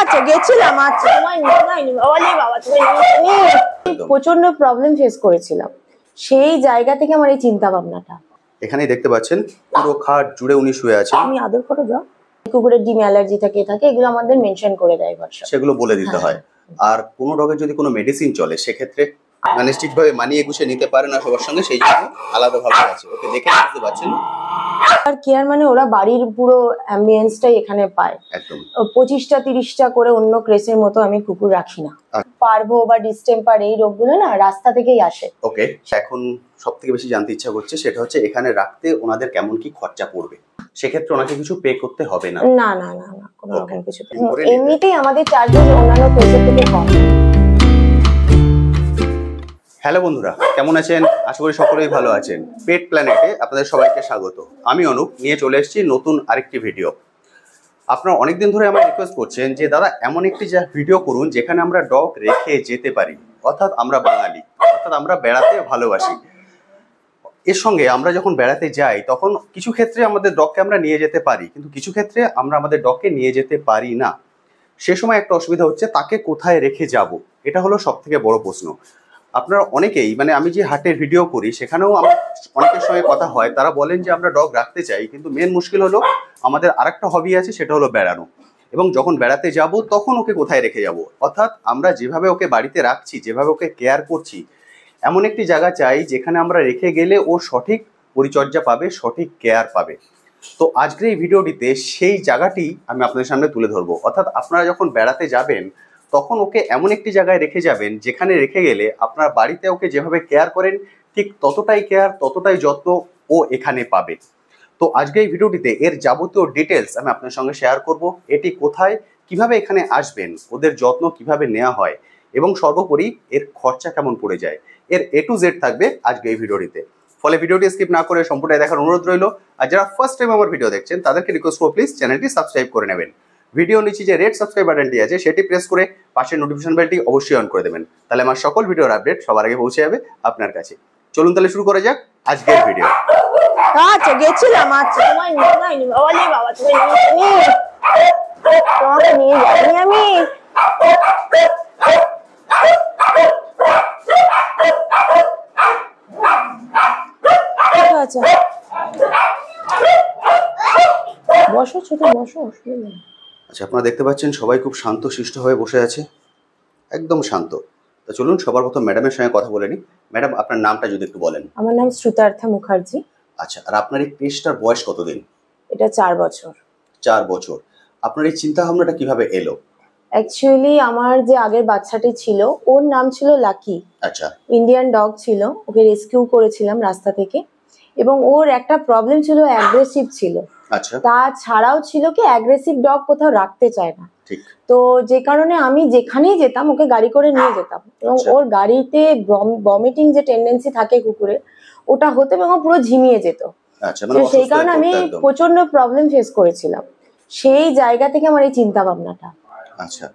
আচ্ছা গেছিলাম, আচ্ছা তোমায় নিয়ে যাইনি বাবা, তোমায় প্রচন্ড প্রবলেম ফেস করেছিলাম। সেই জায়গা থেকে আমার এই চিন্তা ভাবনাটা। এখানেই দেখতে পাচ্ছেন পুরো খাট জুড়ে উনি শুয়ে আছেন। আমি আদর করে যাও, কুকুরের ডিম অ্যালার্জি থাকে এগুলো আমাদের মেনশন করে দেয় ভাষা, সেগুলো বলে দিতে হয়। আর কোনো রোগের যদি কোনো মেডিসিন চলে সেক্ষেত্রে মানে ঠিকভাবে মানিয়ে গুছিয়ে নিতে পারে না সবার সঙ্গে, সেই জন্য আলাদাভাবে আছে। ওকে দেখে বুঝতে পারছেন। আর কেয়ার মানে ওরা বাড়ির পুরো অ্যাম্বিয়েন্সটাই এখানে পায়। একদম 25টা 30টা করে অন্য ক্রেসের মতো আমি কুকুর রাখি না। পারভো বা ডিস্টেম্পার এই রোগগুলো না রাস্তা থেকেই আসে। ওকে, এখন সব থেকে বেশি জানতে ইচ্ছা করছে সেটা হচ্ছে এখানে রাখতে ওনাদের কেমন কি খরচা পড়বে। সেক্ষেত্রে ওনাকে কিছু পে করতে হবে না? না না না না, কোনো রকম কিছু। এমনিতেই আমাদের চার্জেস অন্যান্য ক্রেসের থেকে কম। হ্যালো বন্ধুরা, কেমন আছেন? আশা করি সকলেই ভালো আছেন। পেট প্ল্যানেটে আপনাদের সবাইকে স্বাগত। আমি অনুপ নিয়ে চলে এসেছি নতুন আরেকটি ভিডিও। আপনারা অনেকদিন ধরে আমায় রিকোয়েস্ট করছেন যে দাদা এমন একটি ভিডিও করুন যেখানে আমরা ডগ রেখে যেতে পারি, অর্থাৎ আমরা বাঙালি, অর্থাৎ আমরা বেড়াতে ভালোবাসি। এর সঙ্গে আমরা যখন বেড়াতে যাই তখন কিছু ক্ষেত্রে আমাদের ডগকে আমরা নিয়ে যেতে পারি, কিন্তু কিছু ক্ষেত্রে আমরা আমাদের ডগকে নিয়ে যেতে পারি না। সে সময় একটা অসুবিধা হচ্ছে, তাকে কোথায় রেখে যাব, এটা হলো সব থেকে বড় প্রশ্ন। আপনারা অনেকেই মানে আমি যে হাটের ভিডিও করি সেখানেও আমার অনেকের সঙ্গে কথা হয়, তারা বলেন যে আমরা ডগ রাখতে চাই, কিন্তু মেন মুশকিল হলো আমাদের আরেকটা হবি আছে, সেটা হলো বেড়ানো। এবং যখন বেড়াতে যাব তখন ওকে কোথায় রেখে যাব, অর্থাৎ আমরা যেভাবে ওকে বাড়িতে রাখছি, যেভাবে ওকে কেয়ার করছি, এমন একটি জায়গা চাই যেখানে আমরা রেখে গেলে ও সঠিক পরিচর্যা পাবে, সঠিক কেয়ার পাবে। তো আজকের এই ভিডিওটিতে সেই জায়গাটি আমি আপনাদের সামনে তুলে ধরবো। অর্থাৎ আপনারা যখন বেড়াতে যাবেন তখন ওকে এমন একটি জায়গায় রেখে যাবেন যেখানে রেখে গেলে আপনার বাড়িতে ওকে যেভাবে কেয়ার করেন ঠিক ততটাই কেয়ার, ততটাই যত্ন ও এখানে পাবে। তো আজকে এই ভিডিওটিতে এর যাবতীয় ডিটেলস আমি আপনার সঙ্গে শেয়ার করব। এটি কোথায়, কিভাবে এখানে আসবেন, ওদের যত্ন কিভাবে নেওয়া হয় এবং সর্বোপরি এর খরচা কেমন পড়ে যায়, এর A to Z থাকবে আজকে এই ভিডিওটিতে। ফলে ভিডিওটি স্কিপ না করে সম্পূর্ণ দেখার অনুরোধ রইল। আর যারা ফার্স্ট টাইম আমার ভিডিও দেখছেন তাদেরকে রিকোয়েস্ট করব প্লিজ চ্যানেলটি সাবস্ক্রাইব করে নেবেন। ভিডিও নিচে যে রেড সাবস্ক্রাইব বাটনটি আছে সেটি প্রেস করে পাশের নোটিফিকেশন বেলটি অবশ্যই অন করে দেবেন, তাহলে আমার সকল ভিডিওর আপডেট সবার আগে পৌঁছে যাবে আপনার কাছে। চলুন তাহলে শুরু করা যাক আজকের ভিডিও। আচ্ছা গেছিলাম, আচ্ছা তোমায় নিয়ে যাইনি বাবা, তোমাকে নিয়ে যাইনি আমি। আচ্ছা বসো ছোট, বসো, অসুবিধা নেই। আচ্ছা, আপনারা দেখতে পাচ্ছেন সবাই খুব শান্ত শিষ্ট হয়ে বসে আছে, একদম শান্ত। তো চলুন সবার প্রথম ম্যাডামের সঙ্গে কথা বলে নিই। ম্যাডাম, আপনার নামটা যদি একটু বলেন। আমার নাম শ্রুতার্থা মুখার্জি। আচ্ছা, আর আপনার এই পেশটার বয়স কতদিন? এটা 4 বছর। 4 বছর। আপনার এই চিন্তা ভাবনাটা কিভাবে এলো? অ্যাকচুয়ালি আমার যে আগের বাচ্চাটি ছিল ওর নাম ছিল লাকি। আচ্ছা। ইন্ডিয়ান ডগ ছিল, ওকে রেস্কিউ করেছিলাম রাস্তা থেকে। এবং ওর একটা প্রবলেম ছিল, অ্যাগ্রেসিভ ছিল। আচ্ছা। তাছাড়াও ছিল কি অ্যাগ্রেসিভ ডগ কোথাও রাখতে চায় না। ঠিক। তো যে কারণে আমি যেখানেই যেতাম ওকে গাড়ি করে নিয়ে যেতাম, এবং ওর গাড়িতে ভমিটিং যে টেন্ডেন্সি থাকে কুকুরের, ওটা হতে এবং পুরো ঝিমিয়ে যেত। আচ্ছা, মানে সেই কারণে আমি প্রচন্ড প্রবলেম ফেস করেছিলাম। সেই জায়গা থেকে আমার এই চিন্তা ভাবনাটা। আচ্ছা,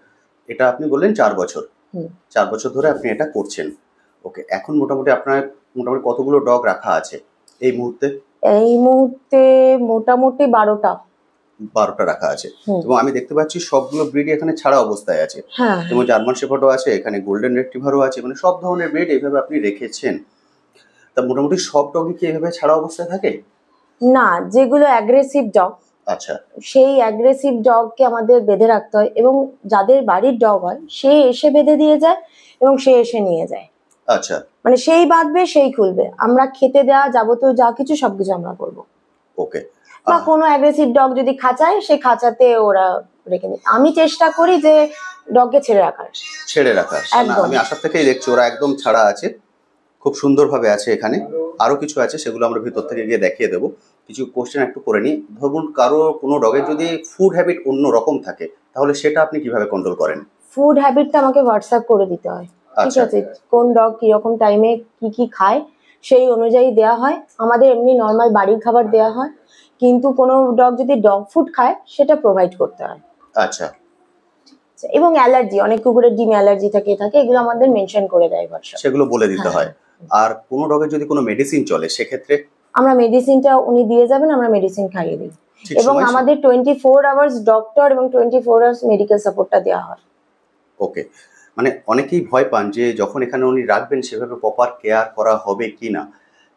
এটা আপনি বললেন 4 বছর। 4 বছর ধরে আপনি এটা করছেন। ওকে, এখন মোটামুটি আপনার কতগুলো ডগ রাখা আছে এই মুহূর্তে? এই মুহূর্তে মোটামুটি 12টা রাখা আছে। এবং আমি দেখতে পাচ্ছি সবগুলো ব্রিড এখানে ছাড়া অবস্থায় আছে। যেমন জার্মান শেফার্ডও আছে, এখানে গোল্ডেন রিট্রিভারও আছে, মানে সব ধরনের ব্রিড এইভাবে আপনি রেখেছেন। তা মোটামুটি সব ডগই কি এইভাবে ছাড়া অবস্থায় থাকে? না, যেগুলো অ্যাগ্রেসিভ ডগ, আচ্ছা, সেই অ্যাগ্রেসিভ ডগকে আমাদের বেঁধে রাখতে হয়, এবং যাদের বাড়ির ডগ হয় সে এসে বেঁধে দিয়ে যায় এবং সে এসে নিয়ে যায়। আচ্ছা, মানে সেই বাঁধবে সেই খুলবে, আমরা খেতে দেওয়া যাবতীয় যা কিছু সবকিছু আমরা করবো। ওকে। বা কোনো অ্যাগ্রেসিভ ডগ যদি খাঁচায়, সে খাঁচাতে ওরা রেখে দেয়। আমি চেষ্টা করি যে ডগকে ছেড়ে রাখার। আমি আশা থেকেই দেখছি ওরা একদম ছাড়া আছে, খুব সুন্দরভাবে আছে। এখানে আরো কিছু আছে, সেগুলো আমরা ভিতর থেকে গিয়ে দেখিয়ে দেবো। কিছু কোশ্চেন একটু করে নিই। ধরুন কারো কোনো ডগের যদি ফুড হ্যাবিট অন্য রকম থাকে, তাহলে সেটা আপনি কিভাবে কন্ট্রোল করেন? ফুড হ্যাবিটটা আমাকে হোয়াটসঅ্যাপ করে দিতে হয়। ঠিক আছে, কোন ডগ কিরকম টাইমে কি খায় সেই অনুযায়ী দেওয়া হয়। আমাদের এমনি নর্মাল বাড়ির খাবার দেওয়া হয়, কিন্তু কোনো ডগ যদি ডগ ফুড খায় সেটা প্রোভাইড করতে হয়। আচ্ছা। এবং অ্যালার্জি, অনেক কুকুরের ডিম অ্যালার্জি থাকে এগুলো আমাদের মেনশন করে দেয় ভাষা, সেগুলো বলে দিতে হয়। আর কোনো ডগের যদি কোনো মেডিসিন চলে সেক্ষেত্রে আমরা মেডিসিনটা উনি দিয়ে যাবেন, আমরা মেডিসিন খাইয়ে দিই। ঠিক এবং সময় আমাদের 24 আওয়ার্স ডক্টর এবং 24 আওয়ার্স মেডিকেল সাপোর্টটা দেওয়া হয়। ওকে, মানে অনেকেই ভয় পান যে যখন এখানে উনি রাখবেন সেভাবে প্রপার কেয়ার করা হবে কিনা,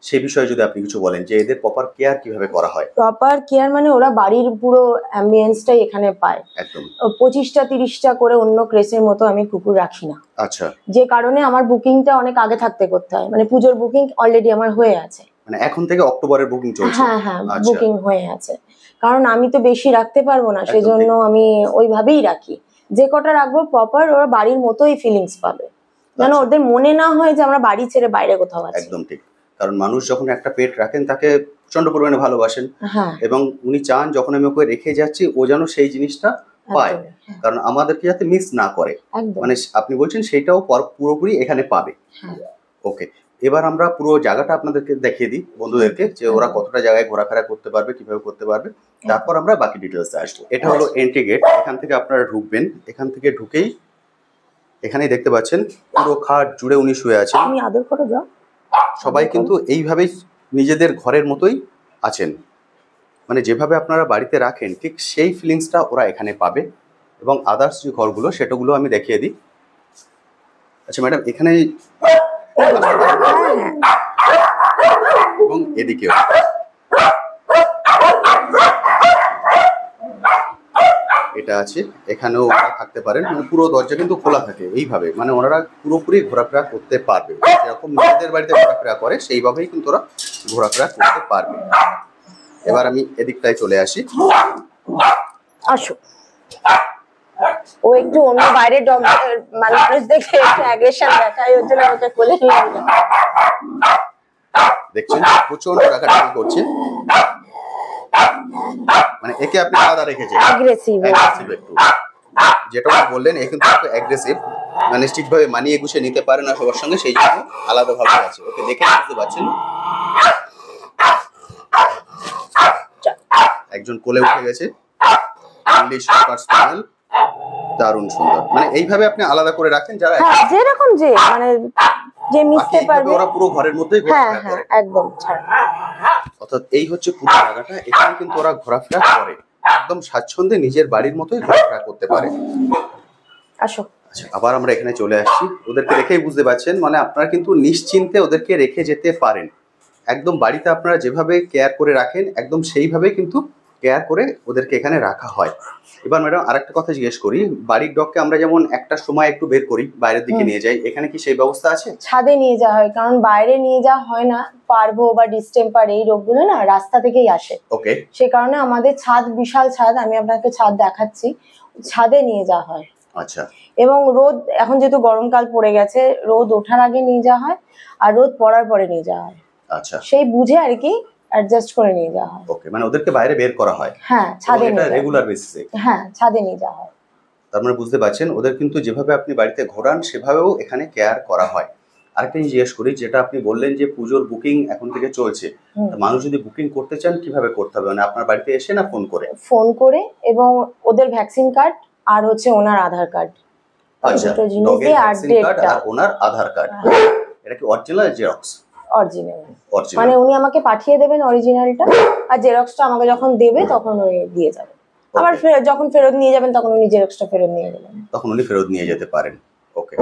সে বিষয়ে যদি আপনি কিছু বলেন যে এদের প্রপার কেয়ার কিভাবে করা হয়। প্রপার কেয়ার মানে ওরা বাড়ির পুরো অ্যাম্বিয়েন্সটাই এখানে পায়। একদম। 25টা 30টা করে অন্য ক্রেসের মতো আমি কুকুর রাখি না, আচ্ছা, যে কারণে আমার বুকিংটা অনেক আগে থাকতে করতে হয়। মানে পুজোর বুকিং অলরেডি আমার হয়ে আছে। মানে এখন থেকে অক্টোবরের বুকিং চলছে? হ্যাঁ হ্যাঁ, আচ্ছা, বুকিং হয়ে আছে, কারণ আমি তো বেশি রাখতে পারবো না, একদম সেজন্য ঠিক। আমি ওইভাবেই রাখি। যে কটা রাখবো প্রপার ওরা বাড়ির মতোই ফিলিংস পাবে, যেন আচ্ছা, ওদের মনে না হয় যে আমরা বাড়ি ছেড়ে বাইরে কোথাও আছি। একদম ঠিক। কারণ মানুষ যখন একটা পেট রাখেন তাকে প্রচন্ড পরিমাণে ভালোবাসেন, হ্যাঁ এবং উনি চান যখন আমি ওকে রেখে যাচ্ছি ও যেন সেই জিনিসটা পায়, একদমই, হ্যাঁ, কারণ আমাদেরকে যাতে মিস না করে। একদম। মানে আপনি বলছেন সেইটাও পুরোপুরি এখানে পাবে। হ্যাঁ ওকে, এবার আমরা পুরো জায়গাটা আপনাদেরকে দেখিয়ে দিই বন্ধুদেরকে যে ওরা কতটা জায়গায় ঘোরাফেরা করতে পারবে, কিভাবে করতে পারবে, তারপর আমরা বাকি ডিটেলসে আসবো। এটা হলো এন্ট্রি গেট, এখান থেকে আপনারা ঢুকবেন। এখান থেকে ঢুকেই এখানেই দেখতে পাচ্ছেন পুরো খাট জুড়ে উনি শুয়ে আছেন। তুমি আদর করো যাও। সবাই কিন্তু এইভাবেই নিজেদের ঘরের মতোই আছেন, মানে যেভাবে আপনারা বাড়িতে রাখেন ঠিক সেই ফিলিংসটা ওরা এখানে পাবে। এবং আদার্স যে ঘরগুলো সেটাগুলো আমি দেখিয়ে দিই। আচ্ছা ম্যাডাম, এখানে এবং এদিকেও এটা আছে, এখানেও ওনারা থাকতে পারেন। মানে পুরো দরজা কিন্তু খোলা থাকে এইভাবে, মানে ওনারা পুরোপুরি ঘোরাফেরা করতে পারবে, যেরকম নিজেদের বাড়িতে ঘোরাফেরা করে সেইভাবেই কিন্তু ওরা ঘোরাফেরা করতে পারবে। এবার আমি এদিকটায় চলে আসি। আসো। ও একটু অন্য বাইরের ডগ মানুষ দেখে একটু অ্যাগ্রেশন দেখায়, ওর জন্য ওকে কোলে নিয়ে এলাম। দেখছেন প্রচন্ড রাখাটাকি করছে, মানে একে আপনি আলাদা রেখেছেন। অ্যাগ্রেসিভ একটু যেটা বললেন এ কিন্তু একটু অ্যাগ্রেসিভ, মানে ঠিকভাবে মানিয়ে গুছিয়ে নিতে পারে না সবার সঙ্গে, সেই জন্য আলাদাভাবে আছে। ওকে দেখে বুঝতে পারছেন একজন কোলে উঠে গেছে, ইংলিশ সুপার স্পেশাল, দারুণ সুন্দর। মানে এইভাবে আপনি আলাদা করে রাখেন যারা যেরকম যে মানে যে মিশতে পারবে, ওরা পুরো ঘরের মধ্যেই হ্যাঁ ঘোরাফেরা হ্যাঁ করে। একদম ছাড়। অর্থাৎ এই হচ্ছে পুরো জায়গাটা, এখানে কিন্তু ওরা ঘোরাফেরা করে একদম স্বাচ্ছন্দ্যে নিজের বাড়ির মতোই ঘোরাফেরা করতে পারে। আসো। আচ্ছা, আবার আমরা এখানে চলে আসছি। ওদেরকে দেখেই বুঝতে পারছেন, মানে আপনারা কিন্তু নিশ্চিন্তে ওদেরকে রেখে যেতে পারেন। একদম বাড়িতে আপনারা যেভাবে কেয়ার করে রাখেন একদম সেইভাবেই কিন্তু কেয়ার করে ওদেরকে এখানে রাখা হয়। এবার ম্যাডাম আরেকটা কথা জিজ্ঞেস করি, বাড়ির ডগকে আমরা যেমন একটা সময় একটু বের করি বাইরের দিকে নিয়ে যাই, এখানে কি সেই ব্যবস্থা আছে? ছাদে নিয়ে যাওয়া হয়, কারণ বাইরে নিয়ে যাওয়া হয় না। পারভো বা ডিস্টেম্পার এই রোগগুলো না রাস্তা থেকেই আসে। ওকে, সে কারণে আমাদের ছাদ বিশাল ছাদ, আমি আপনাকে ছাদ দেখাচ্ছি, ছাদে নিয়ে যাওয়া হয়। আচ্ছা, এবং রোদ এখন যেহেতু গরমকাল পড়ে গেছে, রোদ ওঠার আগে নিয়ে যাওয়া হয় আর রোদ পড়ার পরে নিয়ে যাওয়া হয়। আচ্ছা, সেই বুঝে আর কি অ্যাডজাস্ট করে নিয়ে যাওয়া হয়। ওকে, মানে ওদেরকে বাইরে বের করা হয়? হ্যাঁ ছাদে নিয়ে যাওয়া হয়। রেগুলার বেসিসে? হ্যাঁ ছাদে নিয়ে যাওয়া হয়। তার মানে বুঝতে পারছেন ওদের কিন্তু যেভাবে আপনি বাড়িতে ঘোরান সেভাবেও এখানে কেয়ার করা হয়। আরেকটা জিনিস জিজ্ঞেস করি, যেটা আপনি বললেন যে পুজোর বুকিং এখন থেকে চলছে, মানুষ যদি বুকিং করতে চান কিভাবে করতে হবে? মানে আপনার বাড়িতে এসে না ফোন করে? ফোন করে, এবং ওদের ভ্যাকসিন কার্ড আর হচ্ছে ওনার আধার কার্ড। আচ্ছা, ডগের ভ্যাকসিন কার্ড আর ওনার আধার কার্ড, এটা কি অরিজিনাল জেরক্স? অরিজিনাল। অরিজিনাল, মানে উনি আমাকে পাঠিয়ে দেবেন অরিজিনালটা, আর জেরক্সটা আমাকে যখন দেবে তখন উনি দিয়ে যাবেন। আবার যখন ফেরত নিয়ে যাবেন তখন উনি জেরক্সটা ফেরত নিয়ে যাবেন, তখন উনি ফেরত নিয়ে যেতে পারেন। ওকে,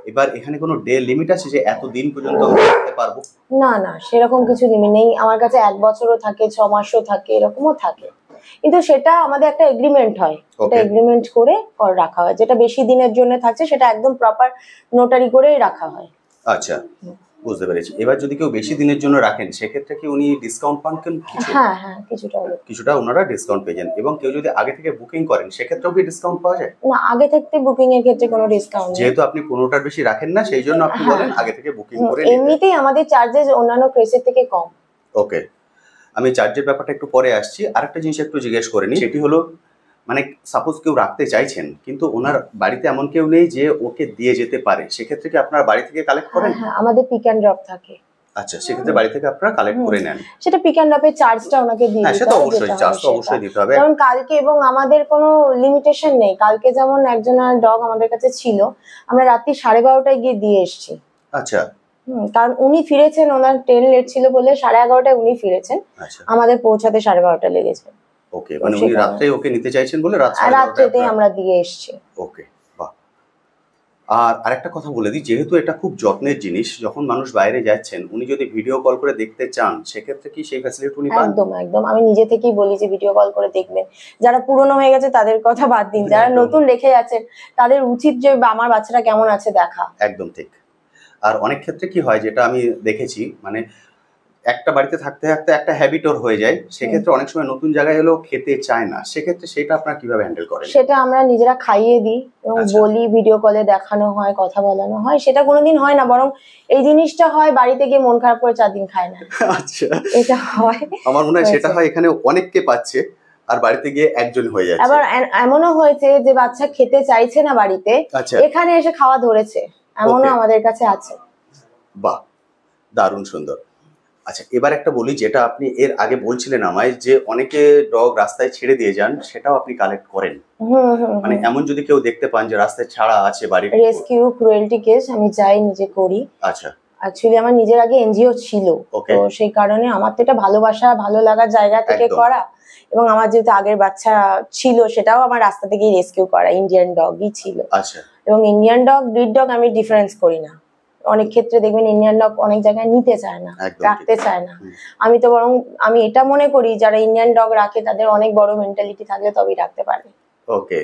এবার এখানে কোনো ডে লিমিট আছে যে এত দিন পর্যন্ত আমরা রাখতে পারবো? না না, সেরকম কিছু লিমিট নেই। আমার কাছে 1 বছরও থাকে, 6 মাসও থাকে, এরকমও থাকে, কিন্তু সেটা আমাদের একটা এগ্রিমেন্ট হয়, ওটা এগ্রিমেন্ট করে রাখা হয়। যেটা বেশি দিনের জন্য থাকছে সেটা একদম প্রপার নোটারি করেই রাখা হয়। আচ্ছা, বুঝতে পেরেছি। এবার যদি কেউ বেশি দিনের জন্য রাখেন সেক্ষেত্রে কি উনি ডিসকাউন্ট পান? হ্যাঁ হ্যাঁ, কিছুটা ওনারা ডিসকাউন্ট পেয়ে যান। এবং কেউ যদি আগে থেকে বুকিং করেন সেক্ষেত্রেও কি ডিসকাউন্ট পাওয়া যায়? না, আগে থেকে বুকিং এর ক্ষেত্রে কোনো ডিসকাউন্ট নেই। যেহেতু আপনি 15টার বেশি রাখেন না সেই জন্য আপনি বলেন আগে থেকে বুকিং করে নিতে। এমনিতেই আমাদের চার্জেস অন্যান্য ক্রেসের থেকে কম। ওকে, আমি চার্জের ব্যাপারটা একটু পরে আসছি। আরেকটা জিনিস একটু জিজ্ঞেস করে নিই, সেটি হলো মানে সাপোজ কেউ রাখতে চাইছেন কিন্তু ওনার বাড়িতে এমন কেউ নেই যে ওকে দিয়ে যেতে পারে, সেক্ষেত্রে কি আপনারা বাড়ি থেকে কালেক্ট করেন? হ্যাঁ, আমাদের পিক অ্যান্ড ড্রপ থাকে। আচ্ছা, সেক্ষেত্রে বাড়ি থেকে আপনারা কালেক্ট করে নেন। সেটা পিক অ্যান্ড ড্রপের চার্জটা ওনাকে দিয়ে দিতে হবে। সেটা অবশ্যই, চার্জ তো অবশ্যই দিতে হবে। কারণ কালকে, এবং আমাদের কোনো লিমিটেশন নেই। কালকে যেমন একজনের ডগ আমাদের কাছে ছিল, আমরা রাত্রি 12:30টায় গিয়ে দিয়ে এসেছি। আচ্ছা, কারণ উনি ফিরেছেন, ওনার ট্রেন লেট ছিল বলে 11:30টায় উনি ফিরেছেন, আমাদের পৌঁছাতে 12:30টা লেগেছে। ওকে, মানে উনি রাত্রে ওকে নিতে চাইছেন বলে রাত্রেতেই আমরা দিয়ে এসেছি। ওকে, বাহ। আর আরেকটা কথা বলে দিই, যেহেতু এটা খুব যত্নের জিনিস, যখন মানুষ বাইরে যাচ্ছেন উনি যদি ভিডিও কল করে দেখতে চান সেক্ষেত্রে কি সেই ফ্যাসিলিটি উনি পান? একদম একদম, আমি নিজে থেকেই বলি যে ভিডিও কল করে দেখবেন। যারা পুরনো হয়ে গেছে তাদের কথা বাদ দিন, যারা নতুন রেখে যাচ্ছেন তাদের উচিত যে আমার বাচ্চাটা কেমন আছে দেখা। একদম ঠিক। আর অনেক ক্ষেত্রে কি হয়, যেটা আমি দেখেছি, মানে একটা বাড়িতে থাকতে থাকতে একটা হ্যাবিটর হয়ে যায়, সেক্ষেত্রে অনেক সময় নতুন জায়গায় এলেও খেতে চায় না, সেক্ষেত্রে সেটা আপনারা কিভাবে হ্যান্ডেল করেন? সেটা আমরা নিজেরা খাইয়ে দিই এবং বলি, ভিডিও কলে দেখানো হয়, কথা বলানো হয়। সেটা কোনোদিন হয় না, বরং এই জিনিসটা হয় বাড়িতে গিয়ে মন খারাপ করে 4 দিন খায় না। আচ্ছা, এটা হয়। আমার মনে হয় সেটা হয় এখানে অনেককে পাচ্ছে আর বাড়িতে গিয়ে একজন হয়ে যাচ্ছে। আবার এমনও হয়েছে যে বাচ্চা খেতে চাইছে না বাড়িতে, এখানে এসে খাওয়া ধরেছে, এমনও আমাদের কাছে আছে। বাহ, দারুণ সুন্দর। আচ্ছা, এবার একটা বলি, যেটা আপনি এর আগে বলছিলেন আমায় যে অনেকে ডগ রাস্তায় ছেড়ে দিয়ে যান, সেটাও আপনি কালেক্ট করেন? মানে এমন যদি কেউ দেখতে পান যে রাস্তায় ছাড়া আছে বাড়ির, রেস্কিউ ক্রুয়েলটি কেস আমি যাই, নিজে করি। আচ্ছা, অ্যাকচুয়ালি আমার নিজের আগে এনজিও ছিল, তো সেই কারণে আমার তো এটা ভালোবাসা, ভালো লাগার জায়গা থেকে করা, এবং আমার যেহেতু আগের বাচ্চা ছিল সেটাও আমার রাস্তা থেকেই রেস্কিউ করা, ইন্ডিয়ান ডগই ছিল। আচ্ছা, এবং ইন্ডিয়ান ডগ, ব্রিড ডগ আমি ডিফারেন্স করি না। অনেক ক্ষেত্রে দেখবেন ইন্ডিয়ান ডগ অনেক জায়গায় নিতে চায় না, রাখতে চায় না। আমি তো বরং আমি এটা মনে করি যারা ইন্ডিয়ান ডগ রাখে তাদের অনেক বড় মেন্টালিটি থাকলে তবেই রাখতে পারে। ওকে,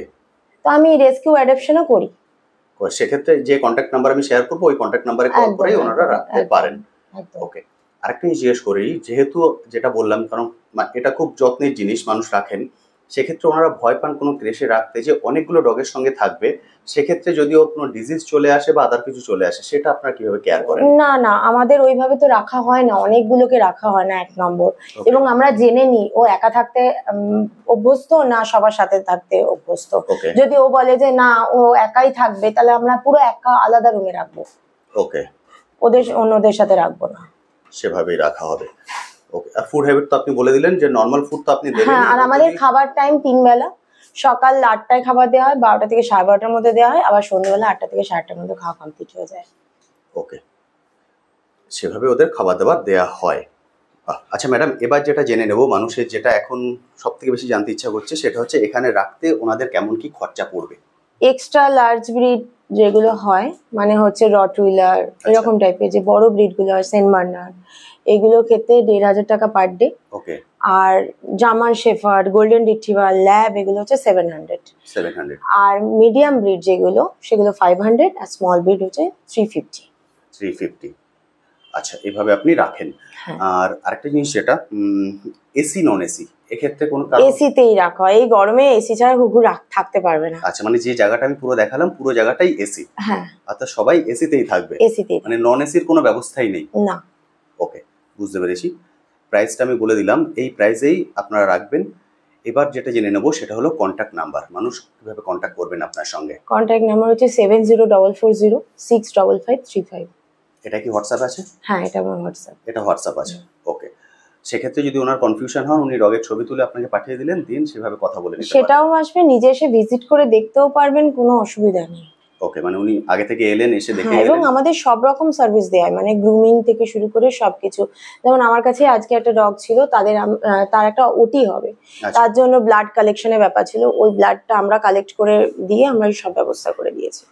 তো আমি রেস্কিউ অ্যাডপশনও করি। সেক্ষেত্রে যে কন্ট্যাক্ট নাম্বার আমি শেয়ার করবো ওই কন্ট্যাক্ট নাম্বারে কল করে ওনারা রাখতে পারেন। ওকে, আরেকটা জিজ্ঞেস করি, যেহেতু যেটা বললাম, কারণ এটা খুব যত্নের জিনিস, মানুষ রাখেন, সেক্ষেত্রে ওনারা ভয় পান কোনো ক্রেশে রাখতে যে অনেকগুলো ডগের সঙ্গে থাকবে, সেক্ষেত্রে যদি ওর কোনো ডিজিজ চলে আসে বা আদার কিছু চলে আসে, সেটা আপনারা কিভাবে কেয়ার করেন? না না, আমাদের ওইভাবে তো রাখা হয় না, অনেকগুলোকে রাখা হয় না, 1 নম্বর। এবং আমরা জেনে নিই ও একা থাকতে অভ্যস্ত না সবার সাথে থাকতে অভ্যস্ত। যদি ও বলে যে না ও একাই থাকবে, তাহলে আমরা পুরো একা আলাদা রুমে রাখবো। ওকে, ওদের অন্যদের সাথে রাখবো না, সেভাবেই রাখা হবে। ওকে, আর ফুড হ্যাবিট তো আপনি বলে দিলেন যে নরমাল ফুড তো আপনি দেবেন। হ্যাঁ, আর আমাদের খাবার টাইম 3 বেলা। সকাল 8টায় খাবার দেওয়া হয়, 12টা থেকে 12:30টার মধ্যে দেওয়া হয়, আবার সন্ধ্যাবেলা 8টা থেকে 8:30টার মধ্যে খাওয়া কমপ্লিট হয়ে যায়। ওকে, সেভাবে ওদের খাবার দাবার দেওয়া হয়। আচ্ছা ম্যাডাম, এবার যেটা জেনে নেব, মানুষের যেটা এখন সব থেকে বেশি জানতে ইচ্ছা করছে, সেটা হচ্ছে এখানে রাখতে ওনাদের কেমন কি খরচা পড়বে? এক্সট্রা লার্জ ব্রিড যেগুলো হয়, মানে হচ্ছে রটউইলার এরকম টাইপের যে বড় ব্রিড গুলো হয়, সেন্ট বার্নার্ড, এগুলোর ক্ষেত্রে 1,500 টাকা পার ডে। ওকে, আর German shepherd, golden retriever, lab, এগুলো হচ্ছে 700। আর মিডিয়াম ব্রিড যেগুলো সেগুলো 500, আর স্মল ব্রিড হচ্ছে 350। আচ্ছা, এভাবে আপনি রাখেন। আর আরেকটা জিনিস, যেটা এসি নন এসি, এক্ষেত্রে কোনো এসিতেই রাখা হয়। এই গরমে এসি ছাড়া কুকুর থাকতে পারবে না। আচ্ছা, মানে যে জায়গাটা আমি পুরো দেখালাম পুরো জায়গাটাই এসি? হ্যাঁ, অর্থাৎ সবাই এসিতেই থাকবে? এসিতেই, মানে নন এসির কোনো ব্যবস্থাই নেই? না। ওকে, বুঝতে পেরেছি। প্রাইসটা আমি বলে দিলাম, এই প্রাইসেই আপনারা রাখবেন। এবার যেটা জেনে নেবো সেটা হলো কন্ট্যাক্ট নাম্বার। মানুষ কিভাবে কন্ট্যাক্ট করবেন আপনার সঙ্গে? কন্ট্যাক্ট নাম্বার হচ্ছে 7044065535। এটা কি হোয়াটসঅ্যাপ আছে? হ্যাঁ, এটা আমার হোয়াটসঅ্যাপ। এটা হোয়াটসঅ্যাপ আছে, ওকে। সেক্ষেত্রে যদি ওনার কনফিউশন হন, উনি ডগের ছবি তুলে আপনাকে পাঠিয়ে দিলেন, দিন সেভাবে কথা বলে নিতে পারবেন। সেটাও আসবে, নিজে এসে ভিজিট করে দেখতেও পারবেন, কোনো অসুবিধা নেই। ওকে, মানে উনি আগে থেকে এলেন, এসে দেখে গেলেন। এবং আমাদের সব রকম সার্ভিস দেয়া হয়, মানে গ্রুমিং থেকে শুরু করে সবকিছু। যেমন আমার কাছে আজকে একটা ডগ ছিল, তার একটা ওটি হবে, তার জন্য ব্লাড কালেকশনের ব্যাপার ছিল, ওই ব্লাডটা আমরা কালেক্ট করে দিয়ে আমরা সব ব্যবস্থা করে দিয়েছি।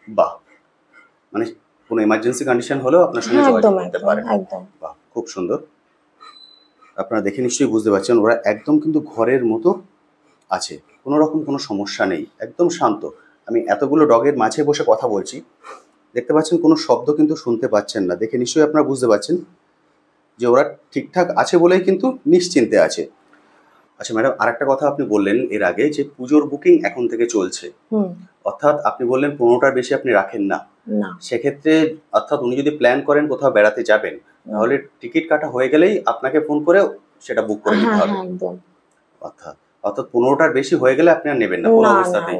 বাহ, মানে কোনো এমার্জেন্সি কন্ডিশন হলেও আপনার সঙ্গে যোগাযোগ করতে পারেন। একদম, বাহ, খুব সুন্দর। আপনারা দেখে নিশ্চয়ই বুঝতে পারছেন ওরা একদম কিন্তু ঘরের মতো আছে, কোনো রকম কোনো সমস্যা নেই, একদম শান্ত। আমি এতগুলো ডগের মাঝে বসে কথা বলছি, দেখতে পাচ্ছেন কোনো শব্দ কিন্তু শুনতে পাচ্ছেন না, দেখে নিশ্চয়ই আপনারা বুঝতে পারছেন যে ওরা ঠিকঠাক আছে বলেই কিন্তু নিশ্চিন্তে আছে। আচ্ছা ম্যাডাম, আরেকটা কথা আপনি বললেন এর আগে যে পুজোর বুকিং এখন থেকে চলছে, অর্থাৎ আপনি বললেন 15টার বেশি আপনি রাখেন না। সেক্ষেত্রে অর্থাৎ উনি যদি প্ল্যান করেন কোথাও বেড়াতে যাবেন, তাহলে টিকিট কাটা হয়ে গেলেই আপনাকে ফোন করে সেটা বুক করে নিতে হবে। অর্থাৎ 15টার বেশি হয়ে গেলে আপনি আর নেবেন না কোনো অবস্থাতেই?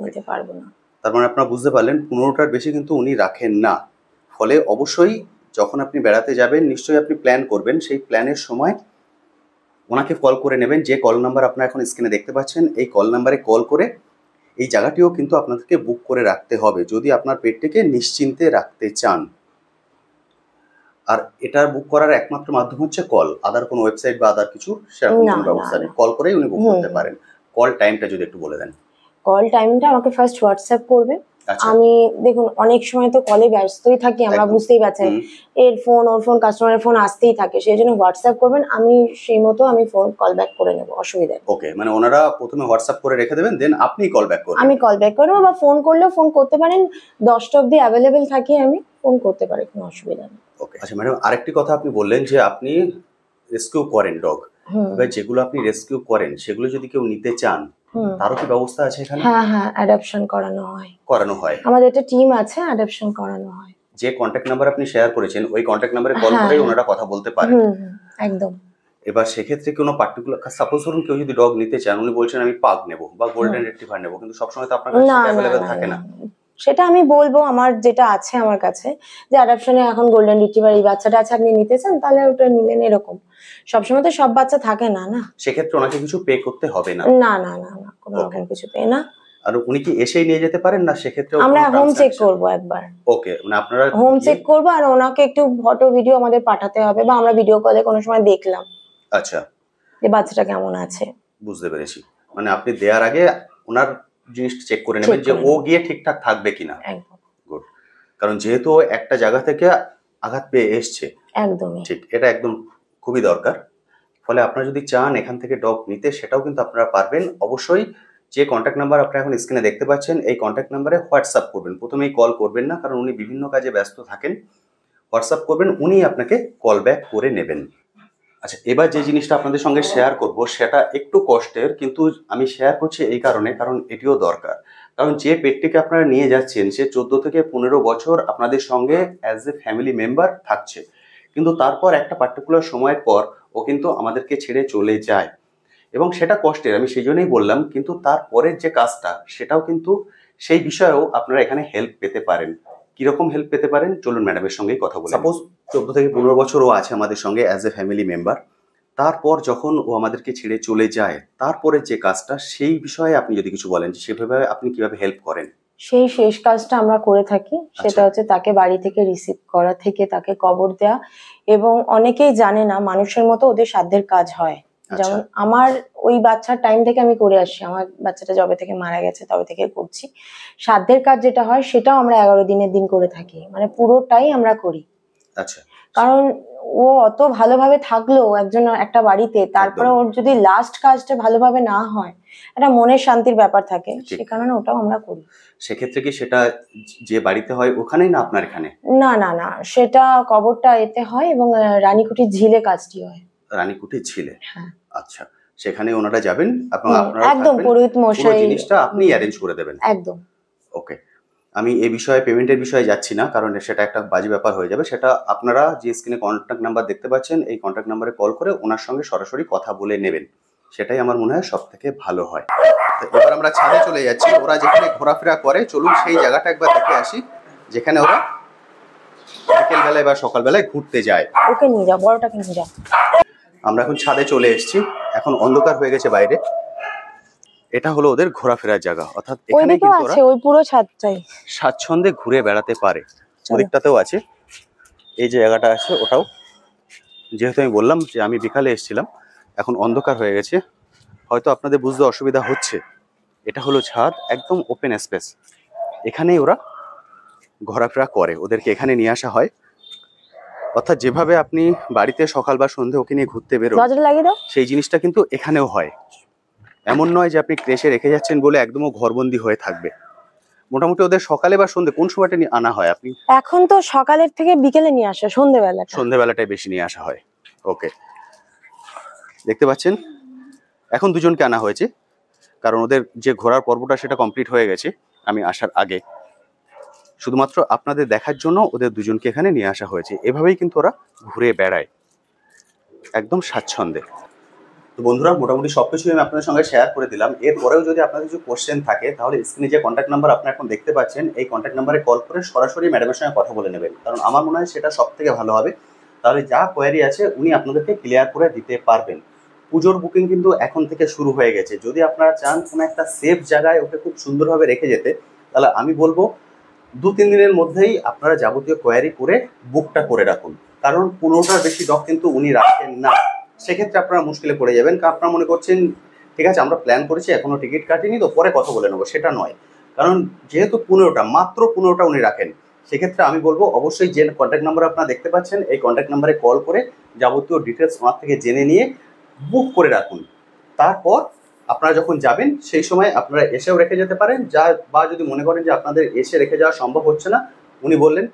নিতে পারবো না। তার মানে আপনারা বুঝতে পারলেন 15টার বেশি কিন্তু উনি রাখেন না। ফলে অবশ্যই যখন আপনি বেড়াতে যাবেন নিশ্চয়ই আপনি প্ল্যান করবেন, সেই প্ল্যানের সময় ওনাকে কল করে নেবেন। যে কল নাম্বার আপনারা এখন স্ক্রিনে দেখতে পাচ্ছেন, এই কল নাম্বারে কল করে এই জায়গাটিও কিন্তু আপনাদেরকে বুক করে রাখতে হবে যদি আপনার পেটটিকে নিশ্চিন্তে রাখতে চান। আর এটা বুক করার একমাত্র মাধ্যম হচ্ছে কল, আদার কোনো ওয়েবসাইট বা আদার কিছু সেরকম না, কোনো ব্যবস্থা না, নেই, কল করেই উনি বুক করতে হুম। পারেন। কল টাইমটা যদি একটু বলে দেন। কল টাইমটা আমাকে ফার্স্ট হোয়াটসঅ্যাপ করবে। আচ্ছা। আমি দেখুন অনেক সময় তো কলে ব্যস্তই থাকি, আমরা একদম। বুঝতেই পারছেন, হুম। এর ফোন ওর ফোন কাস্টমারের ফোন আসতেই থাকে, সেই জন্য হোয়াটসঅ্যাপ করবেন, আমি সেই মতো আমি ফোন কল ব্যাক করে নেবো, অসুবিধা নেই। ওকে, মানে ওনারা প্রথমে হোয়াটসঅ্যাপ করে রেখে দেবেন, দেন আপনি কল ব্যাক করবেন। আমি কল ব্যাক করে নেবো, বা ফোন করলেও ফোন করতে পারেন, 10টা অব্দি অ্যাভেলেবেল থাকি, আমি ফোন করতে পারি, কোনো অসুবিধা নেই। ওকে। আচ্ছা ম্যাডাম, আরেকটি কথা আপনি বললেন যে আপনি রেস্কিউ করেন ডগ। হুম এবার যেগুলো আপনি রেস্কিউ করেন সেগুলো যদি কেউ নিতে চান হুম। তারও কি ব্যবস্থা আছে এখানে? হ্যাঁ হ্যাঁ, অ্যাডাপশন করানো হয়, করানো হয়। আমাদের একটা টিম আছে, অ্যাডাপশন করানো হয়। যে কন্ট্যাক্ট নাম্বার আপনি শেয়ার করেছেন ওই কন্ট্যাক্ট নাম্বারে কল হ্যাঁ, করেই হ্যাঁ। ওনারা কথা বলতে পারেন। একদম। এবার সেক্ষেত্রে কোনো পার্টিকুলার, সাপোজ ধরুন কেউ যদি ডগ নিতে চান, উনি বলছেন আমি পাগ নেব বা গোল্ডেন রিট্রিভার নেব, কিন্তু সবসময় তো আপনার কাছে না সেটা না অ্যাভেলেবেল না থাকে না, না। সেটা আমি বলবো আমার যেটা আছে আমার কাছে, যে অ্যাডাপশনে এখন গোল্ডেন রিট্রিভার এই বাচ্চাটা আছে, আপনি নিতে চান তাহলে ওটা নিলেন, এরকম। সবসময় তো সব বাচ্চা থাকে না, না। সেক্ষেত্রে ওনাকে কিছু পে করতে হবে না। না না না না, কোনো রকম কিছু পেয়ে না। আর উনি কি এসেই নিয়ে যেতে পারেন না সেক্ষেত্রে? আমরা হোম চেক করবো একবার, ওকে, মানে আপনারা হোম গিয়ে- চেক করবো, আর ওনাকে একটু ফটো ভিডিও আমাদের পাঠাতে হবে, বা আমরা ভিডিও কলে কোনো সময় দেখলাম আচ্ছা, যে বাচ্চাটা কেমন আছে। বুঝতে পেরেছি। মানে আপনি দেওয়ার আগে ওনার জিনিসটা চেক করে নেবেন Check যে করে ও নেবেন। গিয়ে ঠিকঠাক থাকবে কিনা। একদম গুড। কারণ যেহেতু ও একটা জায়গা থেকে আঘাত পেয়ে এসছে, একদমই। ঠিক, এটা একদম খুবই দরকার। ফলে আপনারা যদি চান এখান থেকে ডগ নিতে সেটাও কিন্তু আপনারা পারবেন। অবশ্যই যে কন্ট্যাক্ট নাম্বার আপনারা এখন স্ক্রিনে দেখতে পাচ্ছেন এই কন্ট্যাক্ট নাম্বারে হোয়াটসঅ্যাপ করবেন, প্রথমেই কল করবেন না, কারণ উনি বিভিন্ন কাজে ব্যস্ত থাকেন। হোয়াটসঅ্যাপ করবেন, উনি আপনাকে কল ব্যাক করে নেবেন। আচ্ছা, এবার যে জিনিসটা আপনাদের সঙ্গে শেয়ার করব সেটা একটু কষ্টের, কিন্তু আমি শেয়ার করছি এই কারণে, কারণ এটিও দরকার। কারণ যে পেটটিকে আপনারা নিয়ে যাচ্ছেন সে 14 থেকে 15 বছর আপনাদের সঙ্গে অ্যাজ এ ফ্যামিলি মেম্বার থাকছে, কিন্তু তারপর একটা পার্টিকুলার সময়ের পর ও কিন্তু আমাদেরকে ছেড়ে চলে যায়, এবং সেটা কষ্টের, আমি সেই জন্যই বললাম। কিন্তু তারপরের যে কাজটা সেটাও কিন্তু, সেই বিষয়েও আপনারা এখানে হেল্প পেতে পারেন। কিরকম হেল্প পেতে পারেন চলুন ম্যাডামের সঙ্গেই কথা বলি। সাপোজ 14 থেকে 15 বছর ও আছে আমাদের সঙ্গে অ্যাজ এ ফ্যামিলি মেম্বার, তারপর যখন ও আমাদেরকে ছেড়ে চলে যায় তারপরে যে কাজটা, সেই বিষয়ে আপনি যদি কিছু বলেন যে সেভাবে আপনি কিভাবে হেল্প করেন। সেই শেষ কাজটা আমরা করে থাকি, সেটা হচ্ছে তাকে বাড়ি থেকে রিসিভ করা থেকে তাকে কবর দেয়া, এবং অনেকেই জানে না মানুষের মতো ওদের সাধ্যের কাজ হয়। যেমন আমার ওই বাচ্চার টাইম থেকে আমি করে আসছি, আমার বাচ্চাটা যবে থেকে মারা গেছে তবে থেকে করছি। সাধ্যের কাজ যেটা হয় সেটাও আমরা 11 দিনের দিন করে থাকি, মানে পুরোটাই আমরা করি। আচ্ছা, কারণ ও অত ভালোভাবে থাকলো একজন একটা বাড়িতে, তারপরে ওর যদি লাস্ট কাজটা ভালোভাবে না হয়, একটা মনের শান্তির ব্যাপার থাকে, সে কারণে ওটাও আমরা করি। সেক্ষেত্রে কি সেটা যে বাড়িতে হয় ওখানেই না আপনার এখানে? না না না, সেটা কবরটা এতে হয়, এবং রানীকুঠির ঝিলে কাজটি হয়। রানীকুঠির ঝিলে? হ্যাঁ। আচ্ছা, সেখানে ওনারা যাবেন এবং আপনারা একদম পুরোহিত মশাই জিনিসটা আপনি অ্যারেঞ্জ করে দেবেন। একদম। ওকে, আমি এই বিষয়ে পেমেন্টের বিষয়ে যাচ্ছি না, কারণ সেটা একটা বাজে ব্যাপার হয়ে যাবে। সেটা আপনারা যে স্ক্রিনে কন্ট্যাক্ট নাম্বার দেখতে পাচ্ছেন এই কন্ট্যাক্ট নাম্বারে কল করে ওনার সঙ্গে সরাসরি কথা বলে নেবেন, সেটাই আমার মনে হয় সব থেকে ভালো হয়। তো এবার আমরা ছাদে চলে যাচ্ছি, ওরা যেখানে ঘোরাফেরা করে, চলুন সেই জায়গাটা একবার দেখে আসি যেখানে ওরা বিকেল বেলায় বা সকালবেলায় ঘুরতে যায়। ওকে নিয়ে যাও, বড়টাকে নিয়ে যাও। আমরা এখন ছাদে চলে এসেছি, এখন অন্ধকার হয়ে গেছে বাইরে। এটা হলো ওদের ঘোরাফেরার জায়গা, অর্থাৎ এখানে কিন্তু ওরা ওই পুরো ছাদটাই স্বাচ্ছন্দ্যে ঘুরে বেড়াতে পারে। ওদিকটাতেও আছে, এই যে জায়গাটা আছে ওটাও। যেহেতু আমি বললাম যে আমি বিকালে এসেছিলাম, এখন অন্ধকার হয়ে গেছে, হয়তো আপনাদের বুঝতে অসুবিধা হচ্ছে। এটা হলো ছাদ, একদম ওপেন স্পেস, এখানেই ওরা ঘোরাফেরা করে, ওদেরকে এখানে নিয়ে আসা হয়। অর্থাৎ যেভাবে আপনি বাড়িতে সকাল বা সন্ধে ওকে নিয়ে ঘুরতে বেরোন, সেই জিনিসটা কিন্তু এখানেও হয়। এমন নয় যে আপনি ক্রেশে রেখে যাচ্ছেন বলে একদমও ঘরবন্দি হয়ে থাকবে। মোটামুটি ওদের সকালে বা সন্ধে কোন সময়টা আনা হয় আপনি? এখন তো সকালের থেকে বিকেলে নিয়ে আসা, সন্ধ্যেবেলাটাই বেশি নিয়ে আসা হয়। ওকে, দেখতে পাচ্ছেন এখন দুজনকে আনা হয়েছে, কারণ ওদের যে ঘোরার পর্বটা সেটা কমপ্লিট হয়ে গেছে আমি আসার আগে। শুধুমাত্র আপনাদের দেখার জন্য ওদের দুজনকে এখানে নিয়ে আসা হয়েছে। এভাবেই কিন্তু ওরা ঘুরে বেড়ায় একদম স্বাচ্ছন্দ্যে। তো বন্ধুরা, মোটামুটি সবকিছুই আমি আপনাদের সঙ্গে শেয়ার করে দিলাম। এরপরেও যদি আপনাদের কিছু কোশ্চেন থাকে তাহলে স্ক্রিনে যে কন্ট্যাক্ট নাম্বার আপনারা এখন দেখতে পাচ্ছেন এই কন্ট্যাক্ট নাম্বারে কল করে সরাসরি ম্যাডামের সঙ্গে কথা বলে নেবেন, কারণ আমার মনে হয় সেটা সব থেকে ভালো হবে। তাহলে যা কোয়ারি আছে উনি আপনাদেরকে ক্লিয়ার করে দিতে পারবেন। পুজোর বুকিং কিন্তু এখন থেকে শুরু হয়ে গেছে। যদি আপনারা চান কোনো একটা সেফ জায়গায় ওকে খুব সুন্দরভাবে রেখে যেতে, তাহলে আমি বলবো 2-3 দিনের মধ্যেই আপনারা যাবতীয় কোয়ারি করে বুকটা করে রাখুন, কারণ 15টার বেশি ডগ কিন্তু উনি রাখেন না। সেক্ষেত্রে আপনারা মুশকিলে পড়ে যাবেন, কারণ আপনারা মনে করছেন ঠিক আছে আমরা প্ল্যান করেছি এখনো টিকিট কাটিনি তো পরে কথা বলে নেবো, সেটা নয়। কারণ যেহেতু 15টা, মাত্র 15টা উনি রাখেন, সেক্ষেত্রে আমি বলবো অবশ্যই যে কন্ট্যাক্ট নাম্বার আপনারা দেখতে পাচ্ছেন এই কন্ট্যাক্ট নাম্বারে কল করে যাবতীয় ডিটেলস ওনার থেকে জেনে নিয়ে বুক করে রাখুন। তারপর আপনারা যখন যাবেন সেই সময় আপনারা এসেও রেখে যেতে পারেন, বা যদি মনে করেন যে আপনাদের এসে রেখে যাওয়া সম্ভব হচ্ছে না, উনি বললেন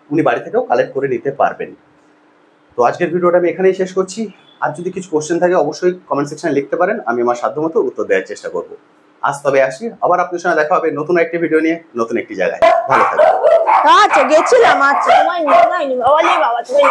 উনি বাড়ি থেকেও কালেক্ট করে নিতে পারবেন। তো আজকের ভিডিওটা আমি এখানেই শেষ করছি। আর যদি কিছু কোশ্চেন থাকে অবশ্যই কমেন্ট সেকশনে লিখতে পারেন, আমি আমার সাধ্যমতো উত্তর দেওয়ার চেষ্টা করব। আজ তবে আসি, আবার আপনার সঙ্গে দেখা হবে নতুন একটি ভিডিও নিয়ে, নতুন একটি জায়গায়। ভালো থাকবেন। আচ্ছা গেছিলাম, আচ্ছা তোমায় নিয়ে বাবা, তুমি